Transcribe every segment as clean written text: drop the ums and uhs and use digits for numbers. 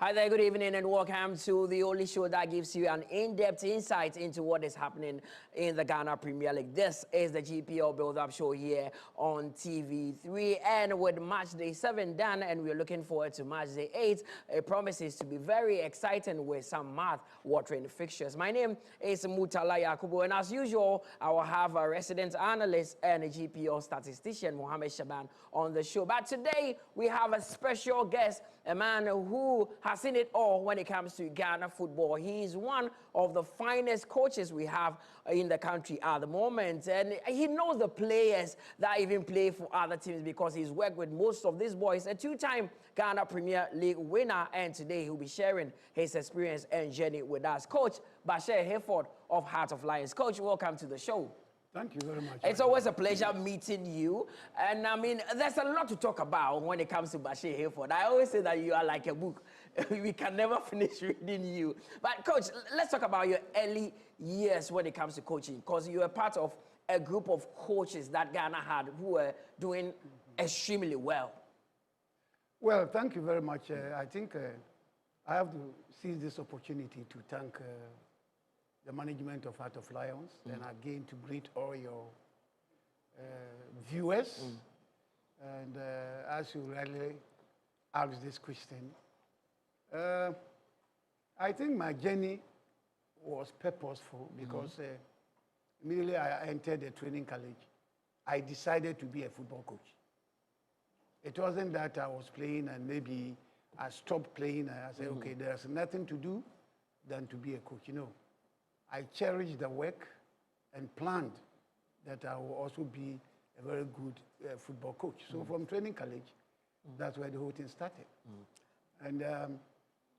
Hi there, good evening and welcome to the only show that gives you an in-depth insight into what is happening in the Ghana Premier League. This is the GPL build-up show here on TV3, and with match day 7 done and we're looking forward to match day 8, it promises to be very exciting with some mouth-watering fixtures. My name is Murtala Yakubu, and as usual, I will have a resident analyst and a GPL statistician, Mohammed Shaban, on the show. But today, we have a special guest, a man who has seen it all when it comes to Ghana football. He is one of the finest coaches we have in the country at the moment. And he knows the players that even play for other teams because he's worked with most of these boys. A two-time Ghana Premier League winner. And today he'll be sharing his experience and journey with us. Coach Bashir Hayford of Heart of Lions. Coach, welcome to the show. Thank you very much. It's always a pleasure meeting you. And I mean, there's a lot to talk about when it comes to Bashir Hayford. I always say that you are like a book. We can never finish reading you. But Coach, let's talk about your early years when it comes to coaching, because you were part of a group of coaches that Ghana had who were doing extremely well. Well, thank you very much. I think I have to seize this opportunity to thank the management of Heart of Lions, and again to greet all your viewers. And as you rightly asked this question, I think my journey was purposeful because immediately I entered the training college, I decided to be a football coach. It wasn't that I was playing and maybe I stopped playing and I said, okay, there's nothing to do than to be a coach. You know, I cherished the work and planned that I will also be a very good football coach. So from training college, that's where the whole thing started. And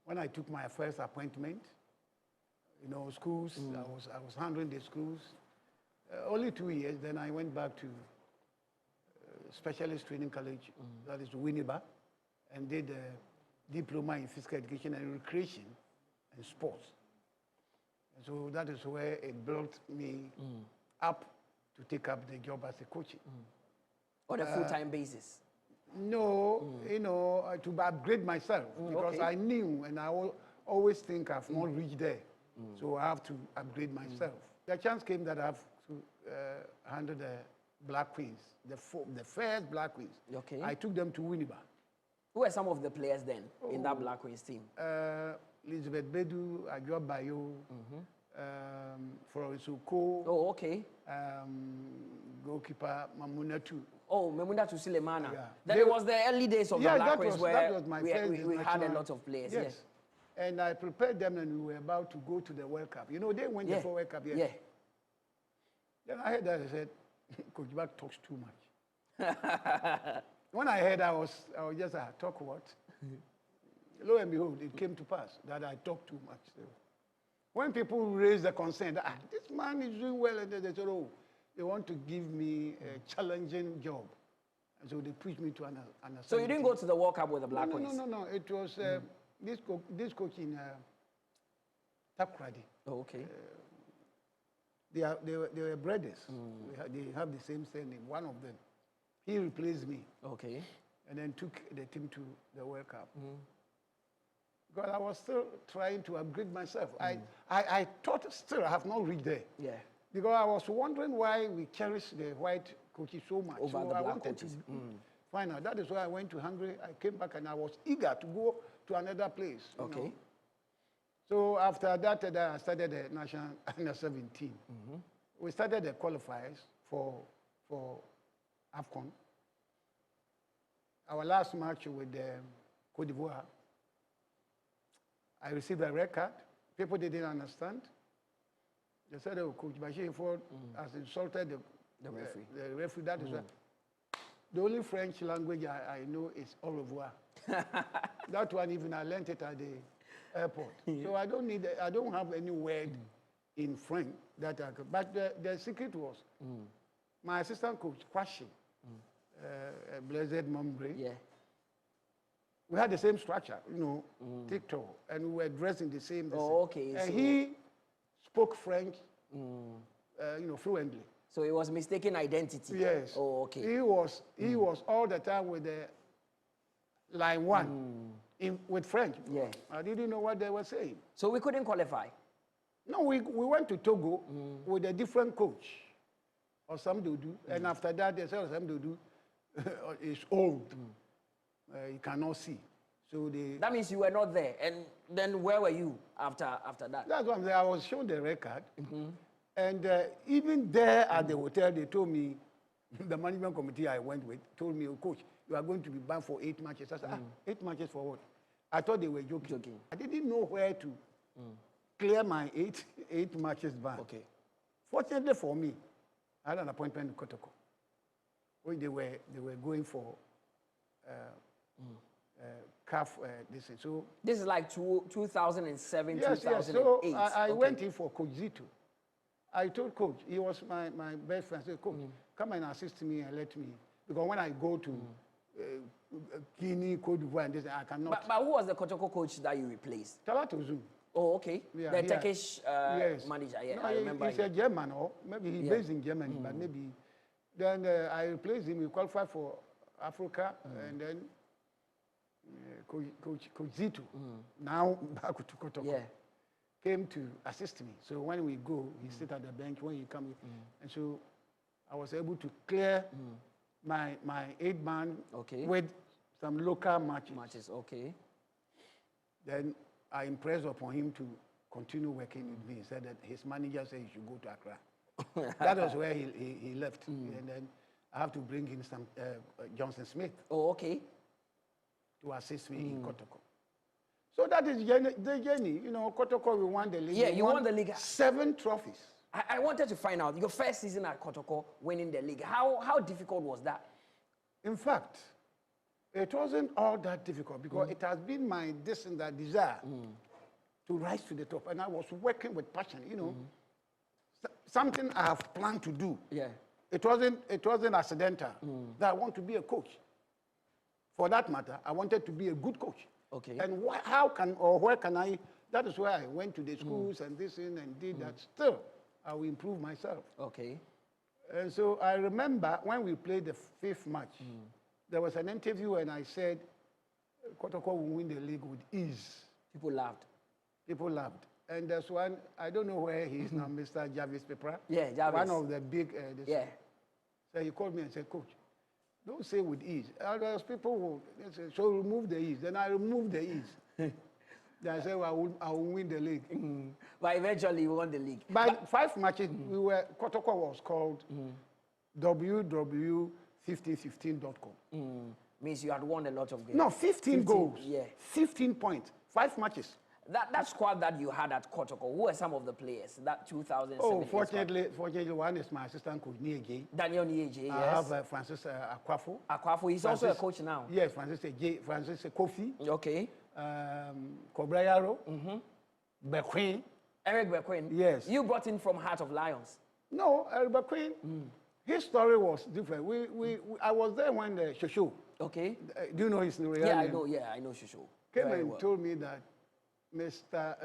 when I took my first appointment, you know, schools, I was handling the schools. Only 2 years, then I went back to specialist training college, that is Winneba, and did a diploma in physical education and recreation and sports. So that is where it built me up to take up the job as a coach. On a full-time basis? No, you know, to upgrade myself, because I knew and I always think I've not reached there. So I have to upgrade myself. The chance came that I have to handle the Black Queens, the first Black Queens. Okay. I took them to Winneba. Who were some of the players then in that Black Queens team? Elizabeth Bedu, Adjo Bayo, Florence Oko. Oh, okay. Goalkeeper Mamunatu. Oh, Mamunatu Sulemana. Yeah. Then it was the early days of the Black Queens where we had a lot of players. Yes. And I prepared them and we were about to go to the World Cup. You know, they went there for World Cup. Yeah. Then I heard that, I said, Coach Back talks too much. When I heard, I was just, talk what? Lo and behold, it came to pass that I talk too much. So when people raise the concern that this man is doing well, and they said, oh, they want to give me a challenging job. And so they pushed me to an assignment. So you didn't go to the World Cup with the Black Queens? No. It was this coach in Takrady. Oh, okay. They were brothers. They have the same surname, one of them. He replaced me. Okay. And then took the team to the World Cup. Because I was still trying to upgrade myself. I thought still I have not reached there. Yeah. Because I was wondering why we cherish the white coaches so much. Over the black coaches. Find out. That is why I went to Hungary. I came back and I was eager to go to another place. Okay. Know? So after that, I started the National Under 17. We started the qualifiers for AFCON. Our last match with Cote d'Ivoire, I received a red card. People didn't understand. They said, oh, Coach Bashir Hayford has insulted the referee. The referee, that is why. The only French language I know is au revoir. That one, even I learned it at the airport. So I don't have any word in French that I could. But the secret was my assistant coach, Kwashi, Blessed Mombre. Yeah. We had the same structure, you know, TikTok, and we were dressed in the same. Okay. And so he spoke French, you know, fluently. So it was mistaken identity. Yes. Oh, okay. He was all the time with the line one. with French. Yeah. I didn't know what they were saying. So we couldn't qualify? No, we went to Togo with a different coach, or some do. And after that, they said some do is old. You cannot see. So they. That means you were not there. And then where were you after that? That's what I'm saying. I was shown the record. And even there at the hotel, they told me, the management committee I went with told me, oh, coach, you are going to be banned for 8 matches. I said, 8 matches for what? I thought they were joking. I didn't know where to clear my eight matches ban. Okay. Fortunately for me, I had an appointment in Kotoko, where they were going for CAF. So this is like 2007, yes, 2008. Yes. So I went in for Coach Zito. I told Coach, he was my best friend. I said, Coach, come and assist me and let me. Because when I go to Guinea, Cote d'Ivoire, and this, I cannot. But who was the Kotoko coach that you replaced? Talatozu. Oh, okay. Yeah, the Turkish yes. manager. Yeah, No, I remember. He's a German, or maybe he's based in Germany, but maybe. Then I replaced him. He qualified for Africa, and then Coach Zito, now back to Kotoko, came to assist me. So when we go, he sit at the bench. When he come, and so I was able to clear my 8-man with some local matches. Okay. Then I impressed upon him to continue working with me. He said that his manager said he should go to Accra. That was where he left. And then I have to bring in some Johnson Smith. Oh, okay. To assist me in Kotoko. So that is the journey. You know, Kotoko, we won the league. Yeah, you won the league. 7 trophies. I wanted to find out, your first season at Kotoko, winning the league, how difficult was that? In fact, it wasn't all that difficult because it has been my desire to rise to the top. And I was working with passion, you know. Something I have planned to do. Yeah. It wasn't accidental that I want to be a coach. For that matter, I wanted to be a good coach. Okay. And where can I, that is why I went to the schools and this and did that. Still, I will improve myself. Okay. And so I remember when we played the 5th match, there was an interview and I said, Kotoko will win the league with ease. People laughed. People laughed. And there's one, I don't know where he is now, Mr. Jarvis Pepra. Yeah, Jarvis. One of the big, so he called me and said, Coach, don't say with ease. Others people will say, so remove the ease. Then I removed the ease. Then I said, well, I will win the league. But eventually you won the league. By 5 matches, Kotoko was called www.1515.com. Means you had won a lot of games. No, 15 goals. Yeah. 15 points. 5 matches. That squad that you had at Kotoko, who were some of the players that 2007? Oh, fortunately, one is my assistant coach, Nieje. Daniel Nieje, yes. I have Francis Akwafo. Akwafo, he's also a coach now. Yes, Francis Kofi. Okay. Kobrayaro. Bequin. Eric Bequin. Yes. You brought him from Heart of Lions. No, Eric Bequin. His story was different. I was there when the Shosho. Okay. Do you know his real name? Yeah, I know. Yeah, I know Shosho. Came and told me that Mr.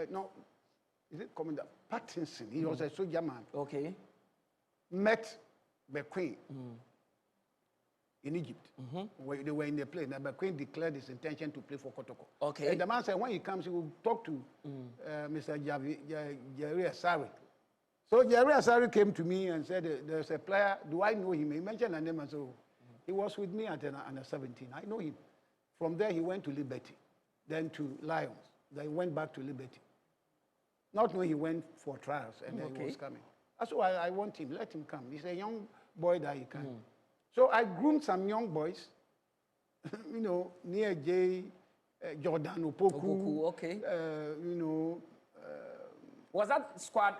Is it Commander Pattinson? He was a soldier man. Okay. Met Bequin in Egypt. They were in the plane. And Bequin declared his intention to play for Kotoko. Okay. And the man said when he comes, he will talk to Mr. Jerry Asari. So Jerry Asari came to me and said, there's a player, do I know him? He mentioned a name and so he was with me at under 17. I know him. From there, he went to Liberty, then to Lions. Then he went back to Liberty. Not knowing he went for trials and then he was coming. That's why I want him. Let him come. He's a young boy that he can. So I groomed some young boys, you know, near Jordan Opoku. Okay. You know. Was that squad?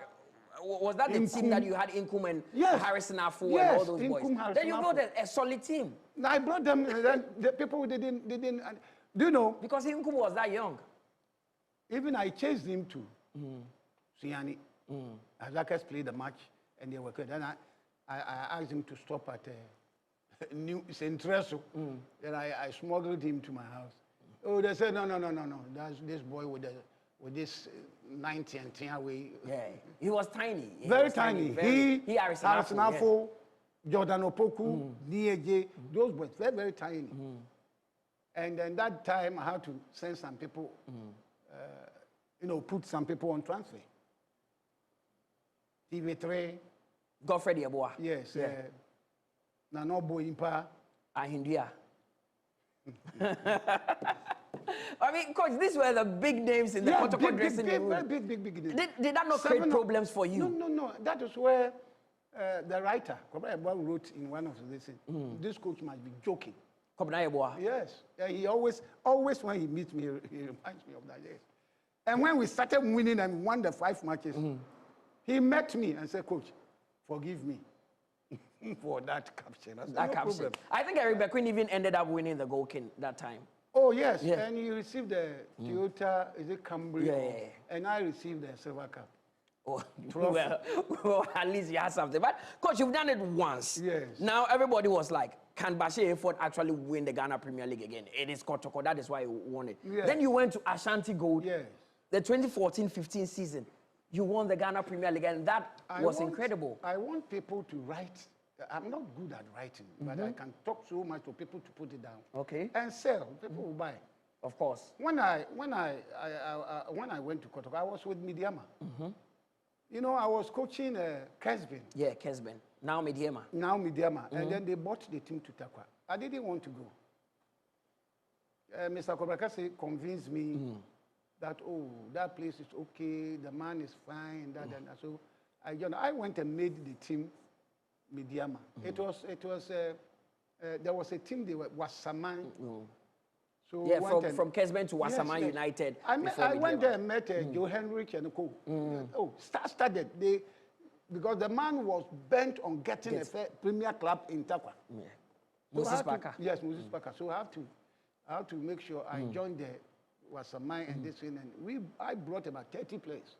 Was that the team that you had Inkum and Harrison Afu and all those boys? Then you brought a solid team. I brought them. Then the people didn't. Do you know? Because Inkum was that young. Even I chased him to Siani. Azakas played the match and they were good. Then I asked him to stop at New Centreso. Then I smuggled him to my house. Oh, they said, no. That's this boy with this 90 and 10 away. Yeah, he was tiny. Very tiny. He Harrison Afo, Jordan Opoku, Nieje, those boys, very, very tiny. And then that time, I had to send some people, put some people on transfer. TV3. Godfrey Yeboah. Yes. Yeah. Nano Boimpa. Ahindia. I mean, Coach, these were the big names in the Kotoko dressing room. Very big names. Did that not create problems for you? No. That is where the writer, wrote in one of these things, this coach must be joking. Yes. He always when he meets me, he reminds me of that. Yes. And when we started winning and won the 5 matches, he met me and said, Coach, forgive me for that caption. I said, no problem. I think Eric Bequin even ended up winning the goal king that time. Oh, yes. Yeah. And he received the Toyota, is it Camry? Yeah. And I received the silver cup. Oh, well, at least you had something. But, Coach, you've done it once. Yes. Now, everybody was like, can Bashir Ford actually win the Ghana Premier League again? It is Kotoko. That is why he won it. Yes. Then you went to Ashanti Gold. Yes. The 2014-15 season. You won the Ghana Premier League, and that was incredible. I want people to write. I'm not good at writing, but I can talk so much to people to put it down. Okay. And sell. People will buy. Of course. When I went to Kotoko, I was with Midiama. I was coaching Kesbin. Yeah, Kesbin. Now Midiama. And then they bought the team to Takwa. I didn't want to go. Mr. Kobrakase convinced me that, that place is okay, the man is fine, and so I went and made the team Midiama. There was a team, they were Wasaman. So yeah, from Kesben to Wasaman United. I went there and met Joe Henrich and Co. Started. Because the man was bent on getting a premier club in Takwa. Yeah. Moses Parker. Yes, Moses Parker. So I have to make sure I joined the Wasaman and this thing. And I brought about 30 players.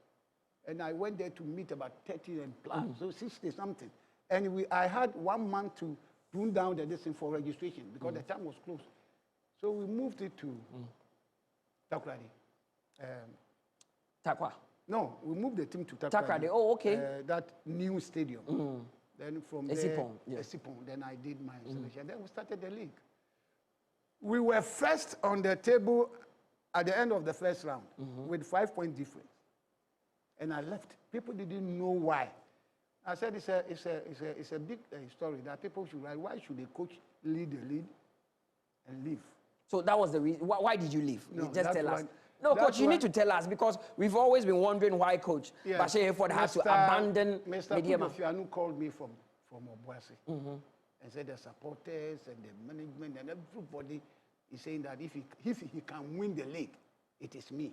And I went there to meet about 30 and plus, so 60 something. And I had 1 month to tune down the distance for registration because the time was closed. So we moved it to Takrady. Takwa? No, we moved the team to Takrady. Takrady, oh, okay. That new stadium. Then from Esipon, there, Esipon, then I did my selection. Then we started the league. We were first on the table at the end of the first round with 5-point difference. And I left. People didn't know why. I said it's a big story that people should write. Why should a coach lead the league and leave? So that was the reason. Why did you leave? No, just tell us. No, Coach, you need to tell us because we've always been wondering why Coach Bashir Ford had to abandon Mr. Midiama called me from Obuasi and said the supporters and the management and everybody is saying that if he can win the league, it is me.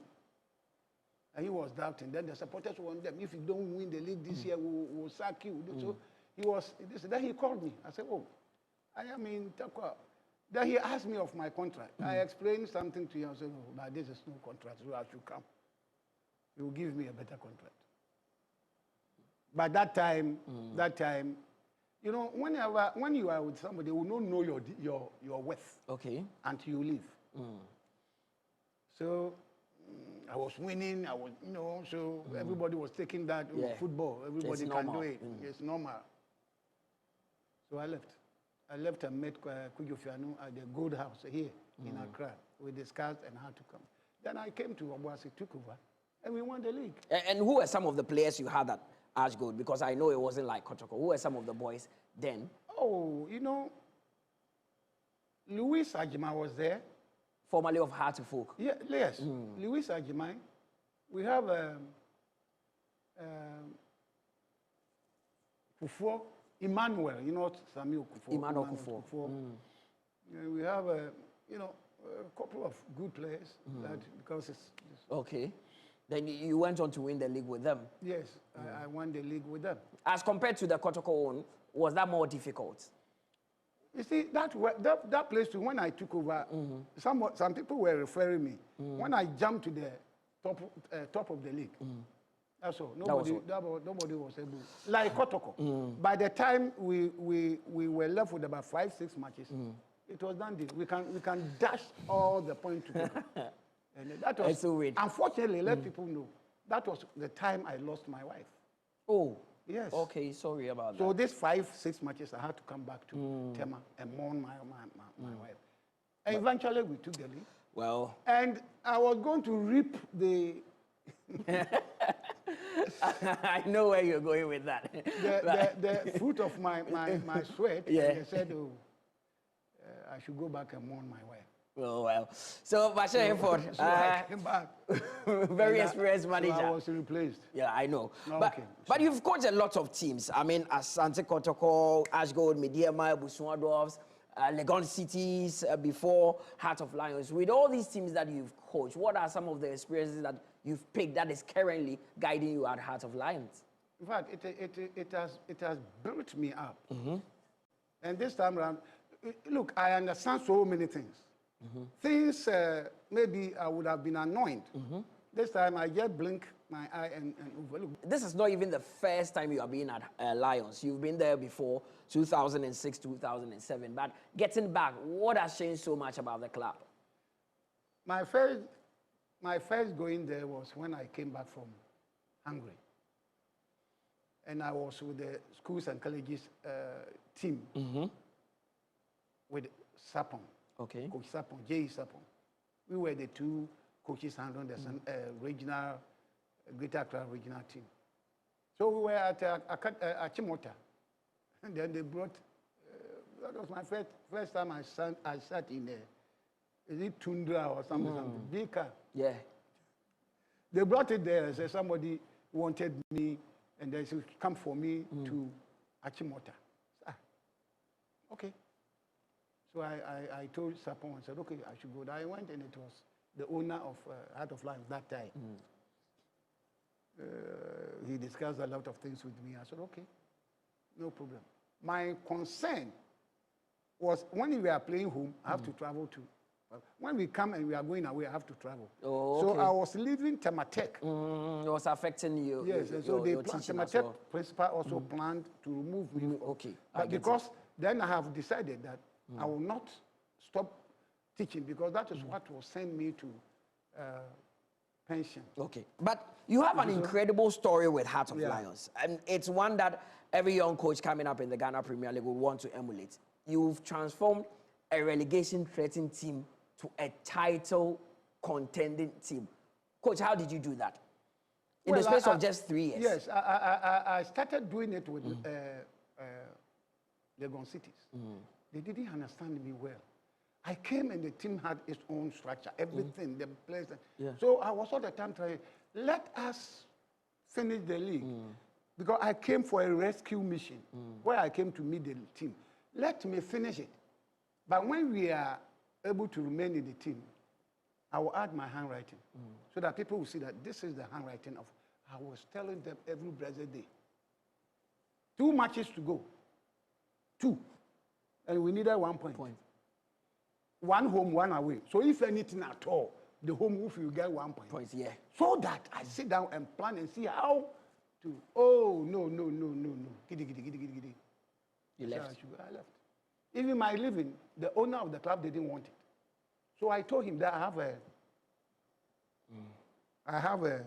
And he was doubting. Then the supporters want them. If you don't win the league this year, we'll sack you. So he was. Then he called me. I said, I am in Takwa. Then he asked me of my contract. I explained something to him. I said, but this is no contract, so I should come. He will give me a better contract. But that time, when you are with somebody, they will not know your worth. Okay. Until you leave. So I was winning. I was, so everybody was taking that football. Everybody can do it. It's normal. So I left. I left and met Kujo Fianu at the Gold House here in Accra. We discussed and how to come. Then I came to Obuasi, took over, and we won the league. And who were some of the players you had at Ash Gold? Because I know it wasn't like Kotoko. Who were some of the boys then? Oh, Louis Ajima was there. Formerly of Heart to Folk. Yeah, yes. Louis Ajima. We have Kufo. Emmanuel, Samuel Kufo. Emmanuel Kufo. We have, a couple of good players because it's... Okay. Then you went on to win the league with them. Yes, I won the league with them. As compared to the Kotoko one, was that more difficult? You see, that place too, when I took over, some people were referring me. When I jumped to the top of the league, that's all. Nobody was able. Like Kotoko. By the time we were left with about 5-6 matches, it was done. We can dash all the points together. And that was so weird. Unfortunately, let people know that was the time I lost my wife. Oh. Yes. Okay, sorry about that. So these 5-6 matches, I had to come back to Tema and mourn my wife. And eventually we took the league. Well. And I was going to reap the... I know where you're going with that. the fruit of my sweat. Yeah. And they said, oh, I should go back and mourn my wife. Oh, well. So, Bashir Inford, So I came back. very experienced manager. So I was replaced. Yeah, I know. No, but, okay, but you've coached a lot of teams. I mean, Asante Kotoko, Ashgold, Mediema, Busua Dwarfs, Legon Cities, before Heart of Lions. With all these teams that you've coached, what are some of the experiences that you've picked that is currently guiding you at Heart of Lions? In fact, it has built me up. And this time around, look, I understand so many things. Things maybe I would have been annoyed. This time I just blink my eye and overlook. This is not even the first time you have been at Lions. You've been there before, 2006, 2007. But getting back, what has changed so much about the club? My first going there was when I came back from Hungary. And I was with the schools and colleges team with Sapon. Okay. Coach Sapon, J. Sapon. We were the two coaches handling the regional, Greater Accra regional team. So we were at Achimota. And then they brought, that was my first time I sat in is it Tundra or something, big car. Yeah. They brought it there and said somebody wanted me and they said, come for me to Achimota. Okay. So I told Sapon and said, okay, I should go there. I went and it was the owner of Heart of Lions that time. He discussed a lot of things with me. I said, okay, no problem. My concern was when we are playing home, I have to travel to. When we come and we are going away, I have to travel. Oh, okay. So I was leaving Tematek. It was affecting you. Yes, and so the Tematek principal also planned to remove me. Okay. But because then I have decided that I will not stop teaching because that is what will send me to pension. Okay. But you have an incredible story with Heart of Lions. And it's one that every young coach coming up in the Ghana Premier League will want to emulate. You've transformed a relegation-threatening team to a title contending team. Coach, how did you do that? In the space of just 3 years. Yes, I started doing it with Legon Cities. They didn't understand me well. I came and the team had its own structure, everything, the place. So I was all the time trying, let us finish the league. Because I came for a rescue mission where I came to meet the team. Let me finish it. But when we are able to remain in the team, I will add my handwriting so that people will see that this is the handwriting of. I was telling them every blessed day. 2 matches to go. 2. And we needed 1 point. 1 home, 1 away. So if anything at all, the home if you get 1 point. Points, yeah. So that I sit down and plan and see how to. Oh no. Giddy. You left. I left. Even my living, the owner of the club didn't want it. So I told him that I have a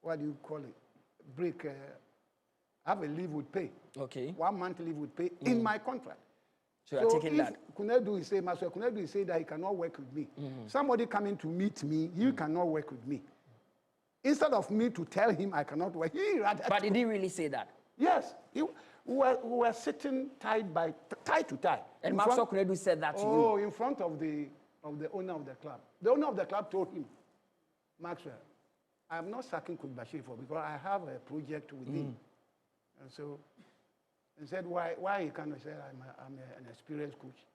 what do you call it? Break. I have a leave with pay. Okay. 1 month leave with pay in my contract. So you're taking that. Kunedu is saying, Master Kunedu is saying that he cannot work with me. Somebody coming to meet me, he cannot work with me. Instead of me to tell him I cannot work, he rather. But did he really say that? Yes. We were sitting tie to tie. And Maxwell Kunedu said that to you? Oh, in front of the owner of the club. The owner of the club told him, Maxwell, I'm not sacking Coach Bashir for because I have a project with him. And so he said, why he cannot say I'm an experienced coach.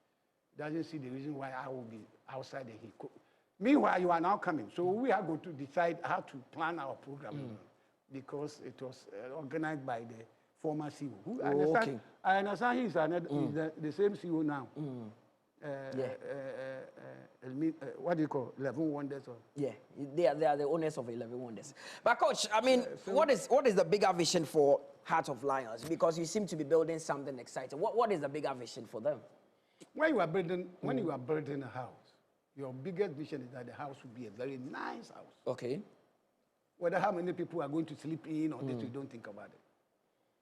Doesn't see the reason why I will be outside the heat. Meanwhile, you are now coming. So we are going to decide how to plan our program because it was organized by the former CEO. Who I understand he's the same CEO now. What do you call 11 Wonders? Yeah, they are the owners of 11 Wonders. But coach, I mean, what is the bigger vision for Heart of Lions? Because you seem to be building something exciting. What is the bigger vision for them? When you are building a house, your biggest vision is that the house will be a very nice house. Okay. Whether how many people are going to sleep in or this, we don't think about it.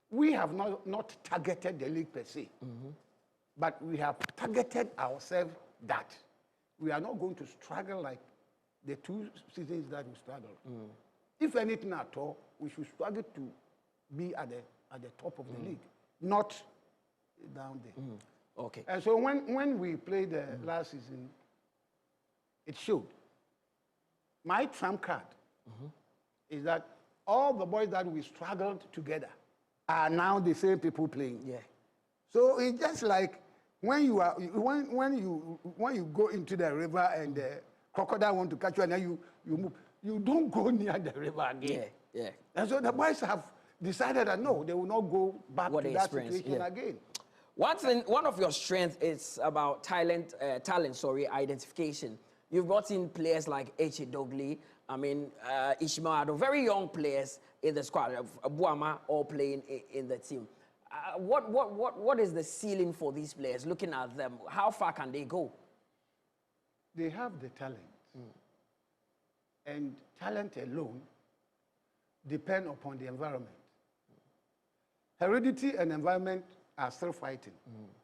We have not targeted the league per se. But we have targeted ourselves that we are not going to struggle like the 2 seasons that we struggled. If anything at all, we should struggle to be at the top of the league, not down there. Okay. And so when we played last season, it showed. My trump card is that all the boys that we struggled together are now the same people playing. Yeah. So it's just like when you are when you go into the river and the crocodile want to catch you and then you move, you don't go near the river again. Yeah, yeah. And so the boys have decided that no, they will not go back What to they that experienced, situation yeah. again. One of your strengths is about talent identification. You've brought in players like H.A. Dogley, Ishmael Ado, very young players in the squad, Buama all playing in the team. What is the ceiling for these players? Looking at them, how far can they go? They have the talent. And talent alone depend upon the environment. Heredity and environment are still fighting.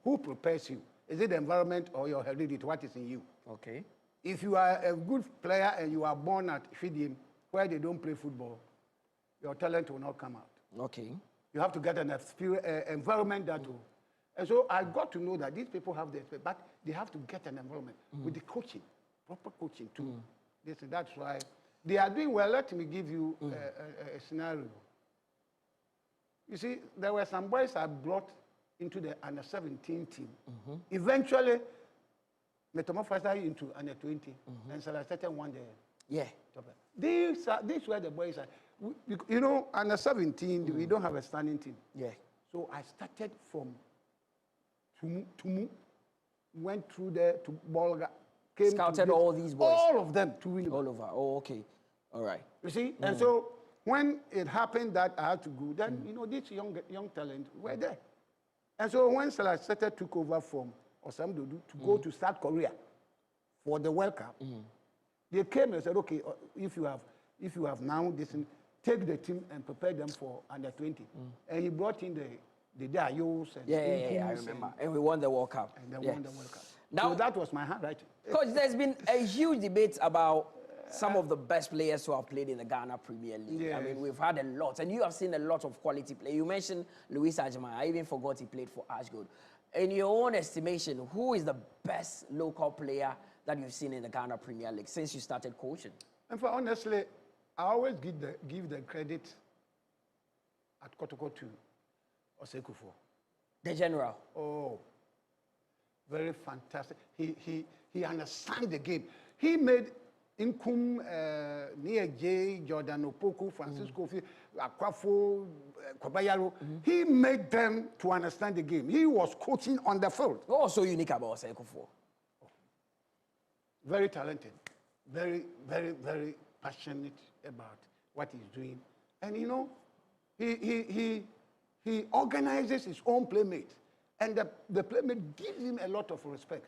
Who prepares you? Is it the environment or your heredity? What is in you? Okay. If you are a good player and you are born at Fidim, where they don't play football, your talent will not come out. Okay. You have to get an environment that will. And so I got to know that these people have the experience, but they have to get an environment with the coaching, proper coaching too. That's why they are doing well. Let me give you a scenario. You see, there were some boys I brought into the under-17 team. Eventually, metamorphosed into under-20, and Salasete won the Yeah. top. These were the boys. You know, under-17, we don't have a standing team. Yeah. So I started from Tumu, went through there to Bolga, came Scouted to all these boys? all of them to win. All over. Oh, okay. All right. You see? And so when it happened that I had to go, then, you know, these young talent were there. And so when Salasete took over from Osam Dodu to go to South Korea for the World Cup, they came and said, okay, if you have now this, take the team and prepare them for under-20. And he brought in the Dayos and Yeah, I remember. And we won the World Cup. And they won the World Cup. Now, so that was my handwriting. Coach, there's been a huge debate about some of the best players who have played in the Ghana Premier League. Yes. I mean, we've had a lot, and you have seen a lot of quality play. You mentioned Luis Ajimai. I even forgot he played for Ashgood. In your own estimation, who is the best local player that you've seen in the Ghana Premier League since you started coaching? And for honestly, I always give the credit at Kotoko to Osekufo. The general. Oh, very fantastic. He understands the game. He made Inkum, Nia J, Jordan Opoku, Francisco Akwafo, Kwabayaro. He made them to understand the game. He was coaching on the field. What was so unique about Osekufo? Very talented. Very, very, very passionate about what he's doing. And you know, he organizes his own playmates. And the playmate gives him a lot of respect.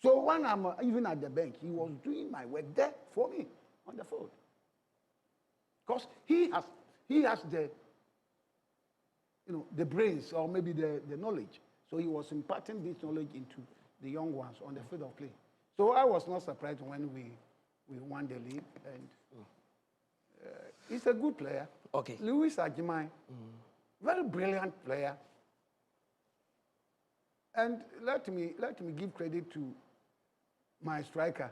So when I'm even at the bench, he was doing my work there for me on the field. Because he has the, you know, the brains or maybe the knowledge. So he was imparting this knowledge into the young ones on the field of play. So I was not surprised when we won the league. And he's a good player. Okay. Luis Ajimai, very brilliant player. And let me give credit to my striker.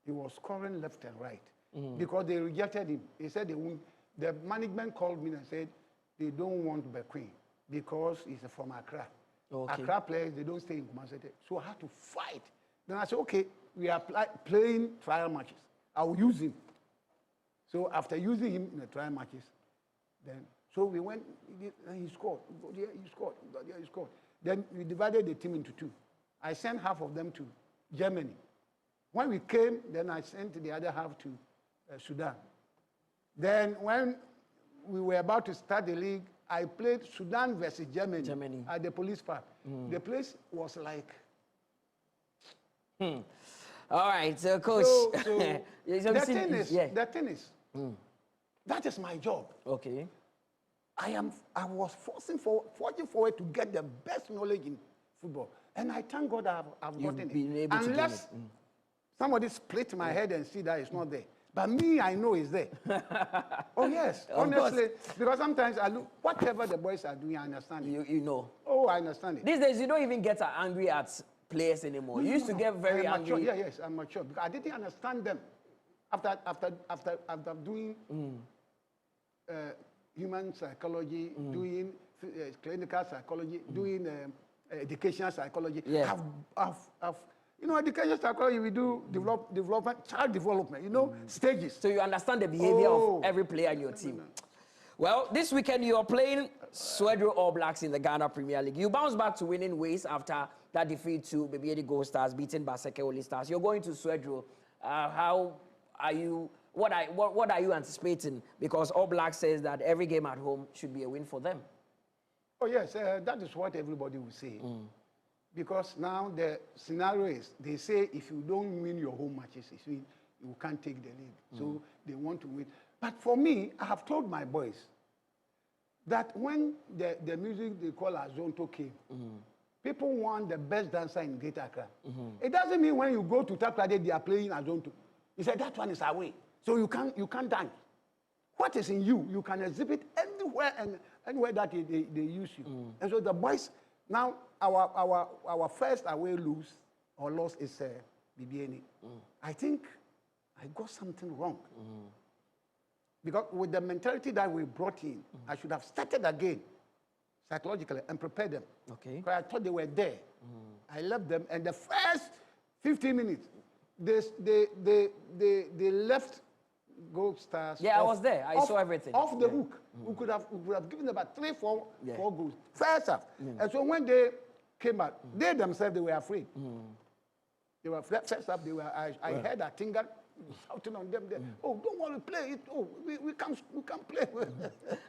He was scoring left and right because they rejected him. He said the management called me and said they don't want Bequin because he's from Accra. Okay. Accra players, they don't stay in Kumasi. So I had to fight. Then I said, okay, we are playing trial matches. I will use him. So after using him in the trial matches, then so we went, and he scored. He scored. He scored. Then we divided the team into two. I sent half of them to Germany. When we came, then I sent the other half to Sudan. Then when we were about to start the league, I played Sudan versus Germany. At the police park. The place was like... All right, so Coach... the thing is, that is my job. Okay. I was forging forward to get the best knowledge in football. And I thank God I've gotten been it. able to do Unless it. somebody split my head and see that it's not there. But me, I know it's there. Oh, yes, honestly. Because sometimes I look, whatever the boys are doing, I understand it. You know. Oh, I understand it. These days, you don't even get angry at players anymore. You used to get very angry. Yeah, yes, I'm mature. Because I didn't understand them. After doing human psychology, doing clinical psychology, doing educational psychology, Yeah. you know, educational psychology, we do development, child development, you know, stages. So you understand the behavior of every player in your team. Well, this weekend you are playing Swedru All Blacks in the Ghana Premier League. You bounce back to winning ways after that defeat to Bebiedi Gold Stars, beaten by Seke Oli Stars. You're going to Swedru. How are you? What are you anticipating? Because All Blacks says that every game at home should be a win for them. Oh yes, that is what everybody will say. Because now the scenario is, they say if you don't win your home matches, you can't take the lead. So they want to win. But for me, I have told my boys that when the music they call Azonto came, people want the best dancer in Greater Accra. It doesn't mean when you go to Takrade, they are playing Azonto. He said that one is away. So you can't dance. What is in you, you can exhibit anywhere and anywhere that they use you. And so the boys, now our first away loss is BBN. I think I got something wrong. Because with the mentality that we brought in, I should have started again psychologically and prepared them. Okay. Because I thought they were there. I left them, and the first 15 minutes, they left Gold Stars. Yeah, I was there. I saw everything. Off the hook. We could have given about 3-4 goals. First half. And so when they came out, they themselves, they were afraid. They were first half, I heard a Tinga shouting on them there. Oh, don't want to play it. Oh, we can't play.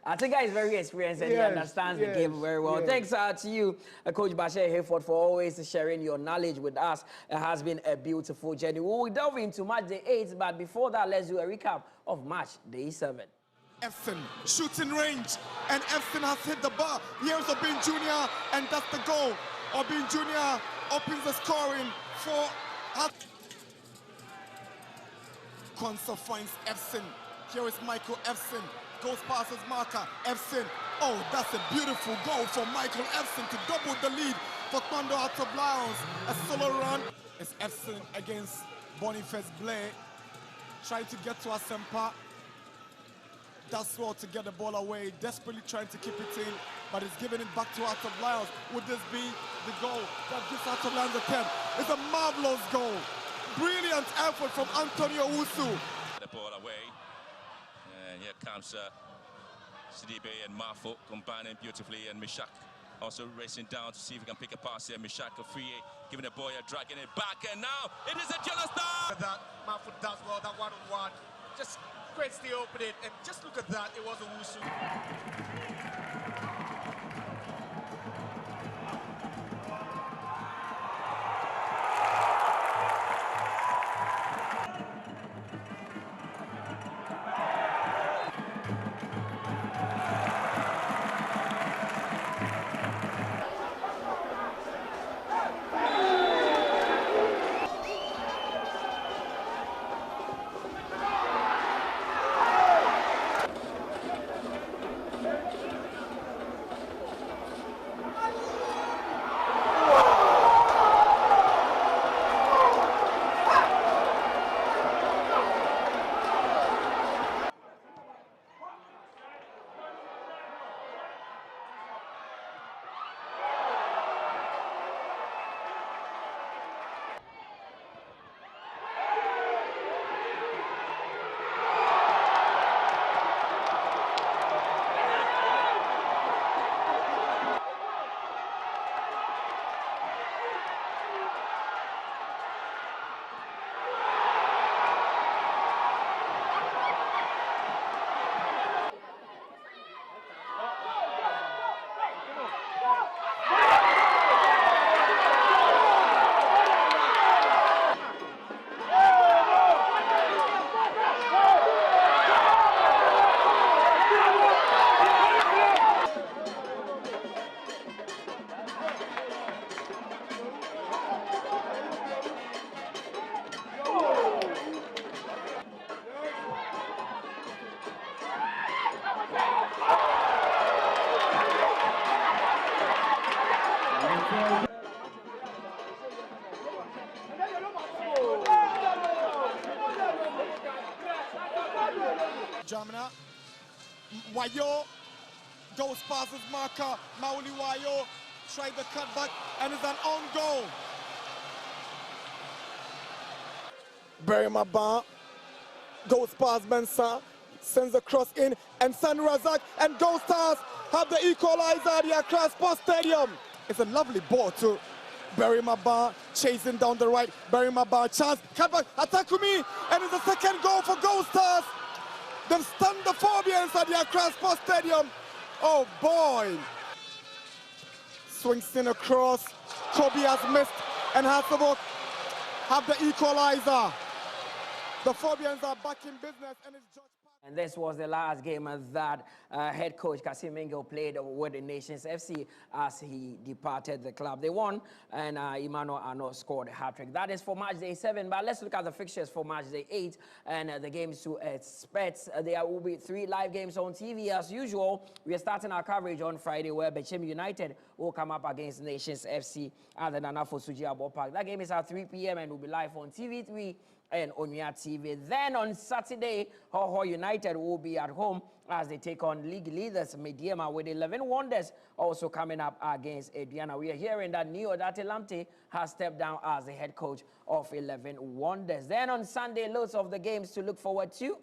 I think he's very experienced and he understands the game very well. Thanks to you, Coach Bashir Hayford, for always sharing your knowledge with us. It has been a beautiful journey. We will delve into match day 8, but before that, let's do a recap of match day 7. Efton, shooting range, and Efton has hit the bar. Here's Obin Jr., and that's the goal. Obin Jr. opens the scoring for Konsa finds Efton. Here is Michael Efton. Goes past his marker. Efton. Oh, that's a beautiful goal for Michael Efton to double the lead for Thunder Hearts of Lions. A solo run. It's Efton against Boniface Blair. Trying to get to Asempa. Does well to get the ball away. Desperately trying to keep it in, but it's giving it back to Hearts of Lions. Would this be the goal that gives Hearts of Lions a 10? It's a marvelous goal. Brilliant effort from Antonio Usu. The ball away, and here comes Sidibe and Mafo combining beautifully, and Mishak also racing down to see if he can pick a pass here. Mishak free, giving the boy a dragging it back, and now it is a jealous start. That Mafo does well, that one-on-one, just creates the opening, and just look at that, it was a Usu. Wayo goes past his marker. Mauli Wayo tried the cutback and it's an own goal. Barry Maban goes past Mensah, sends a cross in, and San Razak and Gold Stars have the equalizer at the Accra Sports Stadium. It's a lovely ball to Barry Maban, chasing down the right. Barry Maban, chance, cutback, Atakumi, and it's the second goal for Gold Stars. They've stunned the Phobians at the Accra Sports Stadium. Oh boy. Swings in across. Kobe has missed, and Hasselhoff have the equalizer. The Phobians are back in business, and it's George. And this was the last game that head coach Kasim Mingo played with the Nations FC as he departed the club. They won, and Emmanuel Arnaud scored a hat-trick. That is for match day 7, but let's look at the fixtures for match day 8 and the games to expect. There will be 3 live games on TV as usual. We are starting our coverage on Friday where Bashir United will come up against Nations FC at the Nana Fosuji Abo Park. That game is at 3 p.m. and will be live on TV3 and Onya TV. Then on Saturday, Ho United will be at home as they take on league leaders Mediema with 11 Wonders also coming up against Adriana. We are hearing that Neo Datelamte has stepped down as the head coach of 11 Wonders. Then on Sunday, loads of the games to look forward to,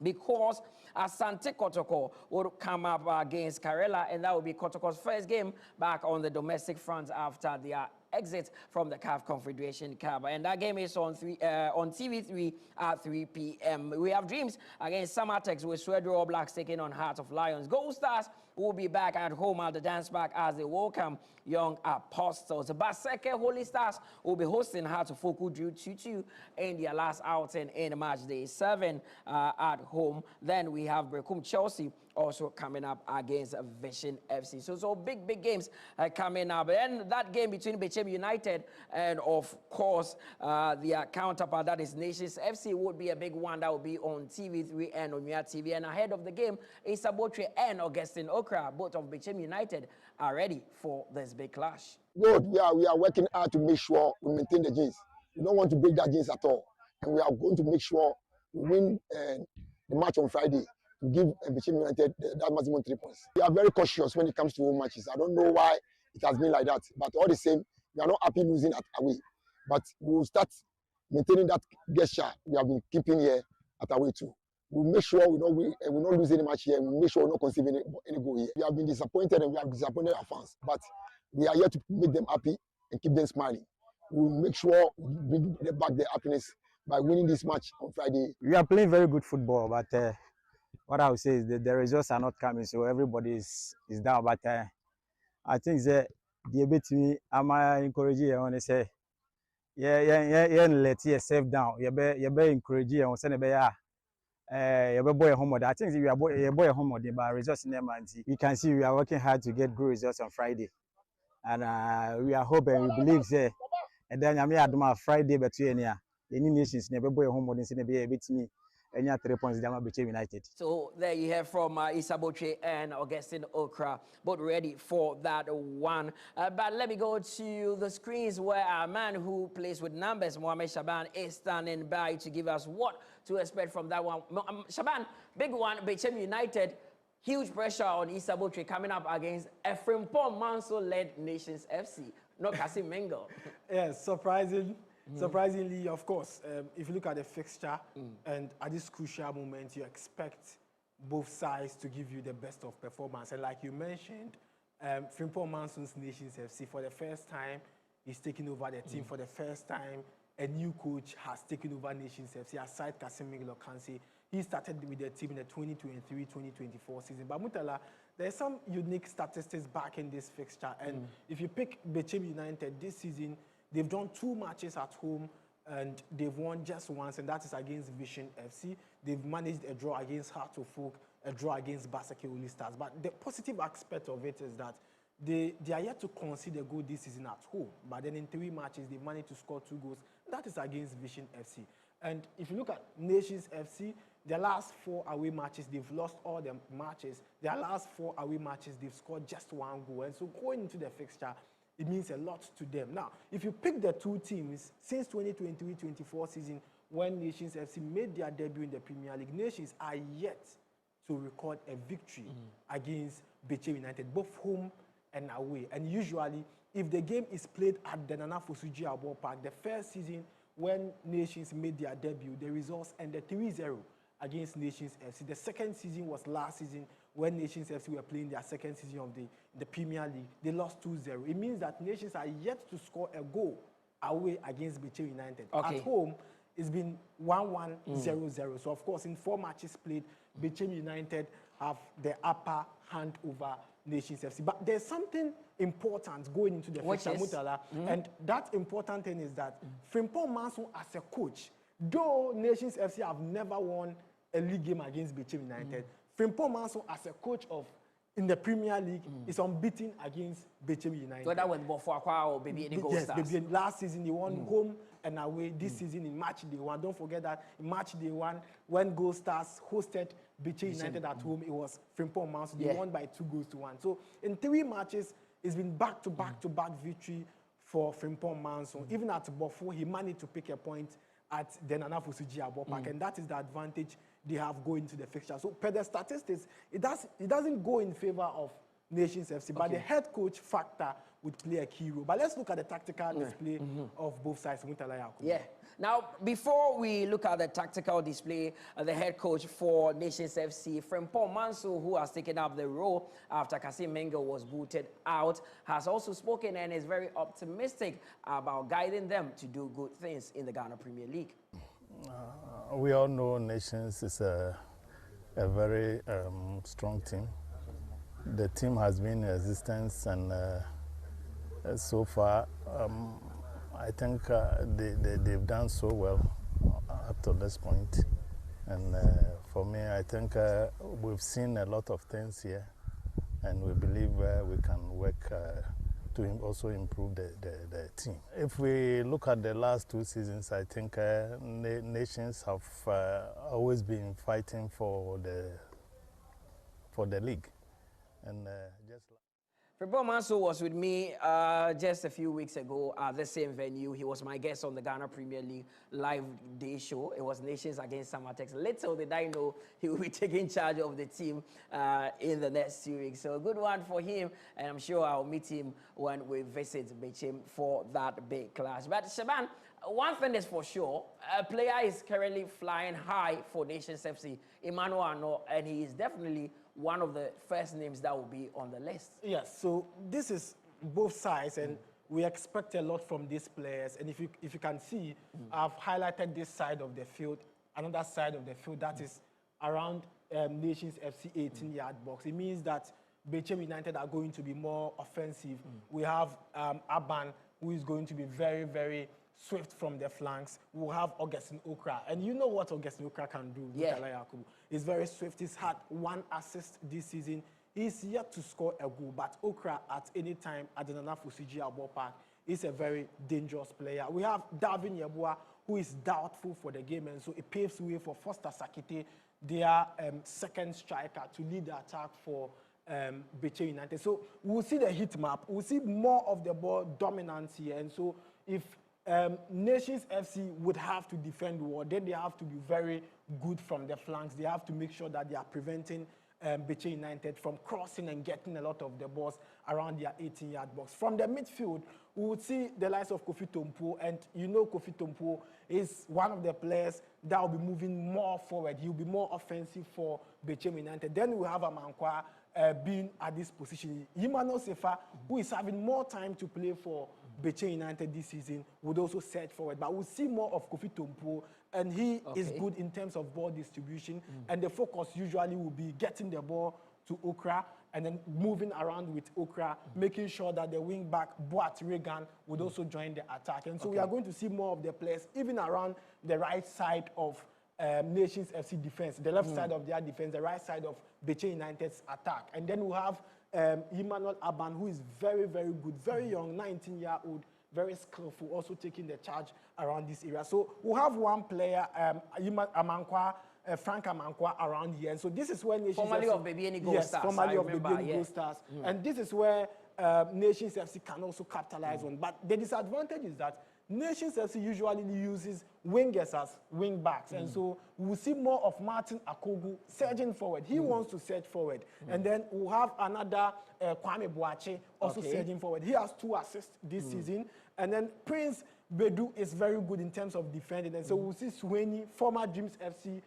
because Asante Kotoko will come up against Karela, and that will be Kotoko's first game back on the domestic front after their exit from the CAF Confederation Cup. And that game is on TV3 at 3 p.m. We have Dreams against Samatex with Swedro All Blacks taking on Heart of Lions. Gold Stars will be back at home at the dance park as they welcome Young Apostles. Baseke Holy Stars will be hosting Heart of Foku Drew 2-2 in their last outing in match day 7 at home. Then we have Brekum Chelsea also coming up against Vision FC. So big games coming up. And that game between Bechem United and, of course, their counterpart, that is Nations FC, would be a big one. That will be on TV3 and on Onya TV. And ahead of the game, Isabotre and Augustine Okra, both of Bechem United, are ready for this big clash. Good. We are working hard to make sure we maintain the gains. We don't want to break that gains at all. And we are going to make sure we win the match on Friday to give Bechem United that maximum 3 points. We are very cautious when it comes to home matches. I don't know why it has been like that. But all the same, we are not happy losing at away. But we will start maintaining that gesture we have been keeping here at away too. We'll make sure we will not lose any match here. We'll make sure we will not conceive any goal here. We have been disappointed and we have disappointed our fans. But we are here to make them happy and keep them smiling. We'll make sure we bring back their happiness by winning this match on Friday. We are playing very good football, but what I would say is that the results are not coming, so everybody is down. But I think that the bit me, I'm encouraging you to say, yeah, let yourself down. You be encouraging you, say, you be boy homework. I think you are boy homework, but results in them, you can see we are working hard to get good results on Friday, and we are hoping, we believe, say, and then I'm here at Friday, but you the new nations never boy homework and say, be a bit me. 3 points down Bechem United. So there you have from Isabotre and Augustine Okra, both ready for that one. But let me go to the screens where our man who plays with numbers, Mohamed Shaban, is standing by to give us what to expect from that one. Shaban, big one, Bechem United, huge pressure on Isabotre coming up against Ephraim Paul Manso-led Nations FC, not Kasim Mingo. Yes, surprisingly, of course, if you look at the fixture and at this crucial moment, you expect both sides to give you the best of performance. And like you mentioned, Frimpong Manson's Nations FC, for the first time, he's taking over the team. For the first time, a new coach has taken over Nations FC, aside Kasim Lokansi. He started with the team in the 2023-2024 season. But Murtala, there's some unique statistics back in this fixture. And if you pick Bechem United this season, they've done 2 matches at home and they've won just once, and that is against Vision FC. They've managed a draw against Heart of Folk, a draw against Basake Holy Stars. But the positive aspect of it is that they are yet to concede a goal this season at home. But then in 3 matches, they've managed to score 2 goals. That is against Vision FC. And if you look at Nations FC, their last 4 away matches, they've lost all their matches. Their last 4 away matches, they've scored just 1 goal. And so going into the fixture, it means a lot to them. Now, if you pick the 2 teams since 2023-24 season, when Nations FC made their debut in the Premier League, Nations are yet to record a victory against Bechem United, both home and away. And usually, if the game is played at the Nana Fosuji Abo Park, the first season when Nations made their debut, the results ended 3-0 against Nations FC. The second season was last season when Nations FC were playing their second season of the Premier League. They lost 2-0. It means that Nations are yet to score a goal away against Bechem United. At home, it's been 1-1, 0-0. So, of course, in 4 matches played, Bechem United have the upper hand over Nations FC. But there's something important going into the fixture, Murtala, and that important thing is that Frimpong Manso as a coach, though Nations FC have never won a league game against Bechem United, Frimpong Manso as a coach in the Premier League is unbeaten against Bechem United. So that was Bofuakwa or Baby Any Gold Stars? Yes, last season they won home and away. This season in match day 1. Don't forget that in match day 1, when Gold Stars hosted Bechem United at home, it was Frimpong Manso. They won by 2-1. So in 3 matches, it's been back-to-back victory for Frimpong Manso. Even at Bofo, he managed to pick a point at the Nana Fosuji Abo Park, and that is the advantage they have going into the fixture. So per the statistics, it doesn't go in favor of Nations FC, but the head coach factor would play a key role. But let's look at the tactical display of both sides. Murtala Yakubu. Yeah. Now, before we look at the tactical display, the head coach for Nations FC, Frimpong Manso, who has taken up the role after Kasim Mengo was booted out, has also spoken and is very optimistic about guiding them to do good things in the Ghana Premier League. We all know Nations is a very strong team. The team has been in existence, and so far, I think they've done so well up to this point. And for me, I think we've seen a lot of things here, and we believe we can work to also improve the team. If we look at the last 2 seasons, I think Nations have always been fighting for the league. And Frimpong Manso was with me just a few weeks ago at the same venue. He was my guest on the Ghana Premier League live day show. It was Nations against Samatex. Little did I know he will be taking charge of the team in the next 2 weeks. So a good one for him, and I'm sure I'll meet him when we visit Bechem for that big clash. But Shaban, one thing is for sure, a player is currently flying high for Nations FC, Emmanuel Arnaud, and he is definitely one of the first names that will be on the list. Yes, so this is both sides, and we expect a lot from these players. And if you can see, I've highlighted this side of the field, another side of the field that is around Nations FC 18-yard box. It means that Bechem United are going to be more offensive. We have Aban, who is going to be very, very swift from the flanks. We'll have Augustine Okra. And you know what Augustine Okra can do, Murtala Yakubu. He's very swift. He's had 1 assist this season. He's yet to score a goal, but Okra at any time at the Nana Fosuji Abo Park is a very dangerous player. We have Darwin Yeboah, who is doubtful for the game, and so it paves way for Foster Sakite, their second striker, to lead the attack for Bechem United. So we'll see the heat map. We'll see more of the ball dominance here, and so if Nations FC would have to defend well, then they have to be very good from the flanks. They have to make sure that they are preventing Bechem United from crossing and getting a lot of the balls around their 18-yard box. From the midfield, we would see the likes of Kofi Tompo, and you know Kofi Tompo is one of the players that will be moving more forward. He'll be more offensive for Bechem United. Then we have Amankwa being at this position. Emmanuel Sefa, who is having more time to play for Bechem United this season, would also search forward. But we'll see more of Kofi Tompo, and he is good in terms of ball distribution. And the focus usually will be getting the ball to Okra and then moving around with Okra, making sure that the wing back, Boat Regan, would also join the attack. And so we are going to see more of the players, even around the right side of Nations FC defense, the left side of their defense, the right side of Bechem United's attack. And then we'll have Emmanuel Aban, who is very, very good, very young, 19-year-old, very skillful, also taking the charge around this area. So we'll have one player, Amankwa, Frank Amankwa, around here. And so this is where Nations formerly FC, of Baby Any Gold Stars. Formerly of Baby Any Gold Stars. And this is where Nations FC can also capitalize on. But the disadvantage is that Nations FC usually uses wingers as wing backs, and so we'll see more of Martin Akogu surging forward. He wants to surge forward, and then we'll have another Kwame Boache also surging forward. He has 2 assists this season, and then Prince Bedu is very good in terms of defending, and so we'll see Suweni, former Dreams FC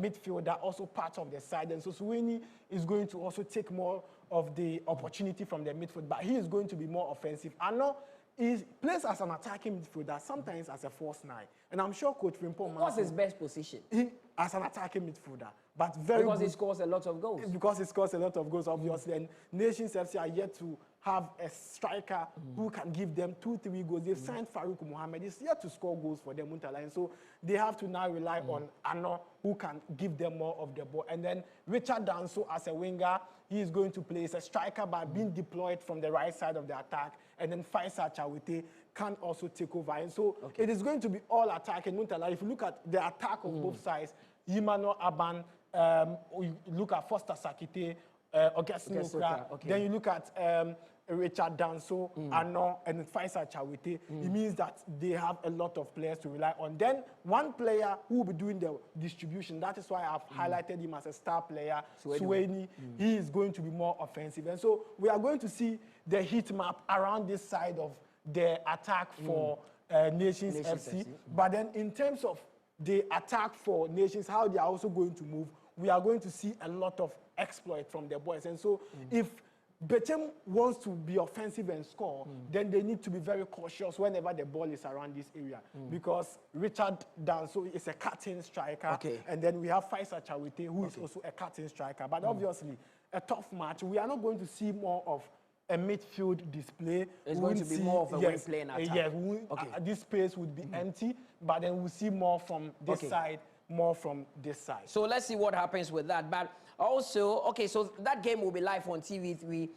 midfielder, also part of the side, and so Suweni is going to also take more of the opportunity from the midfield, but he is going to be more offensive. I know he plays as an attacking midfielder, sometimes as a false 9, and I'm sure Coach Frimpong. What's his best position? He as an attacking midfielder, but very because good. He scores a lot of goals. Because he scores a lot of goals, obviously, and Nations FC are yet to have a striker who can give them 2-3 goals. They've signed Farouk Mohammed. He's yet to score goals for them, Murtala, and so they have to now rely on Ano, who can give them more of the ball. And then Richard Danso as a winger, he is going to play as a striker by being deployed from the right side of the attack. And then Faisal Chawete can also take over. And so it is going to be all attack. And Murtala, if you look at the attack of both sides, Yimano Aban, you look at Foster Sakite, Augustine Okra, then you look at Richard Danso, Ano, and Faisal Chawete. It means that they have a lot of players to rely on. Then one player who will be doing the distribution, that is why I've highlighted him as a star player, Suweni. He is going to be more offensive. And so we are going to see the heat map around this side of the attack for Nations FC. But then in terms of the attack for Nations, how they are also going to move, we are going to see a lot of exploit from the boys. And so if Bechem wants to be offensive and score, then they need to be very cautious whenever the ball is around this area. Because Richard Danso is a cutting striker, and then we have Faisal Chawete, who is also a cutting striker. But obviously, a tough match. We are not going to see more of a midfield display. It's going to be more of a wing-playing attack. This space would be empty, but then we'll see more from this side, more from this side. So let's see what happens with that. But also, so that game will be live on TV3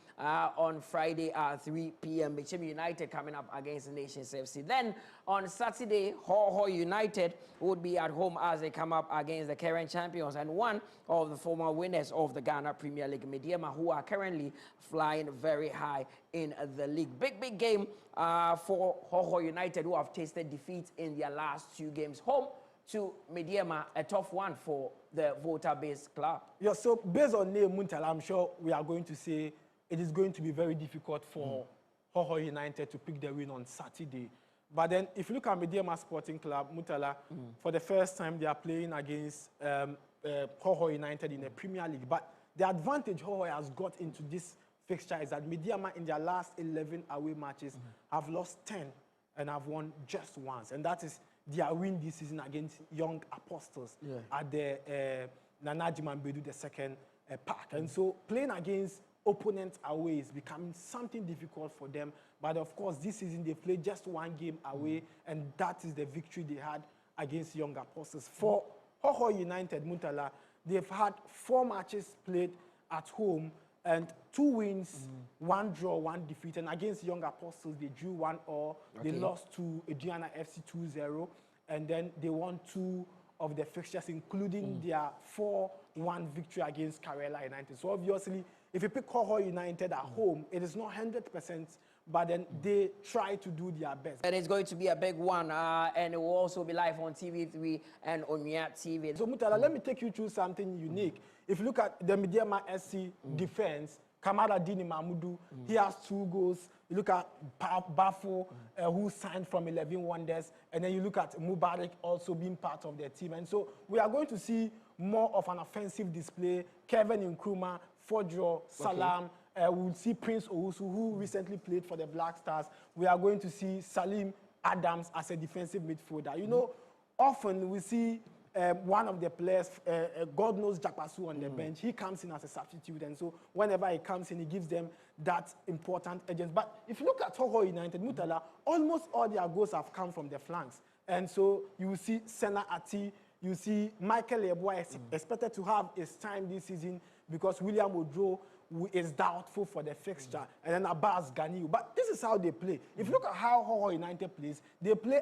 on Friday at 3 p.m. Bashir United coming up against the Nations FC. Then on Saturday, Ho United would be at home as they come up against the current champions and one of the former winners of the Ghana Premier League, Mediema, who are currently flying very high in the league. Big game for Ho United, who have tasted defeat in their last 2 games. Home to Mediema, a tough one for the voter-based club. Yeah, so based on name Murtala, I'm sure we are going to say it is going to be very difficult for Ho United to pick the win on Saturday. But then if you look at Mediema Sporting Club, Murtala, for the first time they are playing against Ho United in the Premier League. But the advantage Ho has got into this fixture is that Mediema in their last 11 away matches have lost 10 and have won just once. And that is their win this season against Young Apostles at the Nana Jimambedu II Park. And so playing against opponents away is becoming something difficult for them. But of course, this season they played just 1 game away, and that is the victory they had against Young Apostles. For Ho United, Murtala, they've had 4 matches played at home, and 2 wins, 1 draw, 1 defeat. And against Young Apostles, they drew 1-1. They lost to Aduana FC 2-0. And then they won 2 of the fixtures, including their 4-1 victory against Karela United. So obviously, if you pick Ho United at home, it is not 100%, but then they try to do their best. And it's going to be a big one, and it will also be live on TV3 and on TV. So Murtala, let me take you through something unique. If you look at the Mediema SC defense, Kamara Dini Mahmudu, he has 2 goals. You look at Bafo, who signed from 11 Wonders, and then you look at Mubarak also being part of their team. And so we are going to see more of an offensive display. Kevin Nkrumah, Fodro, Salam, we'll see Prince Owusu, who recently played for the Black Stars. We are going to see Salim Adams as a defensive midfielder. You know, often we see one of the players, God knows Jakpasu on the bench, he comes in as a substitute, and so whenever he comes in, he gives them that important agent. But if you look at Ho United, Murtala, almost all their goals have come from the flanks. And so you will see Senna Ati, you see Michael Eboa expected to have his time this season because William Odro is doubtful for the fixture, and then Abbas Ganiu. But this is how they play. If you look at how Ho United plays, they play